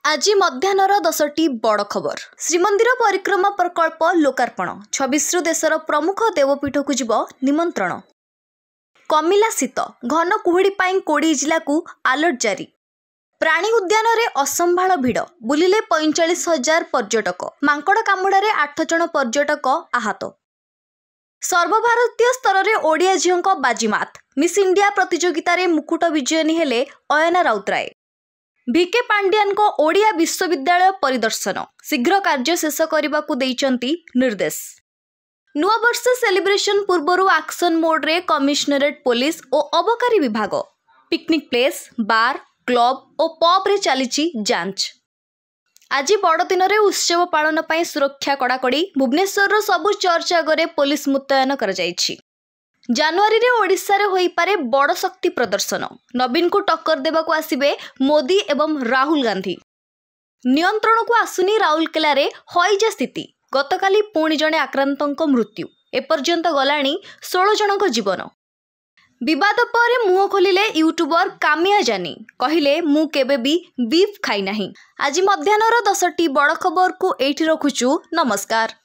आज मध्याह्नर 10टी बड़ खबर। श्रीमंदिर परिक्रमा प्रकल्प लोकार्पण 26 देशर प्रमुख देवपीठ को जीव निमंत्रण। कमिला शीत घन कुहुड़ी पाई 20 जिला को अलर्ट जारी। प्राणी उद्यान रे असंभाळ भिड़ बुलिले 45,000 पर्यटक। मांकड़ कामुड़े 8 जन पर्यटक आहत। सर्वभारतीय स्तर में ओडिया झील बाजीमात। मिस इंडिया प्रतियोगिता रे मुकुट विजयनी हेले अयना राउतराय। भिके पांड्यान को ओडिया विश्वविद्यालय परिदर्शन शीघ्र कार्य शेष करने को देइचंती निर्देश। नुआ वर्ष सेलिब्रेशन पूर्वरु एक्शन मोड रे कमिश्नरेट पुलिस और अबकारी विभाग पिकनिक प्लेस बार क्लब और पब रे चलीची जांच। आज बड़ दिन रे उत्सव पालन पई सुरक्षा कड़ाकड़ी। भुवनेश्वर सबु चर्च आगे पुलिस मुतयन कर जाइछि। जनवरी रे ओडिशा रे होई पारे बड़ शक्ति प्रदर्शन। नवीन को टक्कर देवा को आसिबे मोदी एवं राहुल गांधी। नियंत्रण को आसुनी राउरकेला रे हईजा स्थिति। गतकाली पुणी जणे आक्रांतक मृत्यु। एपर्यंत गलाणी 16 जनक जीवन। विवाद पर मुह खोलिले यूट्यूबर कामिया जानी। कहिले मु केबे भी बीफ खाई नाही। आज मध्याह्नर 10टी बड़ खबर को एठी रखुछु। नमस्कार।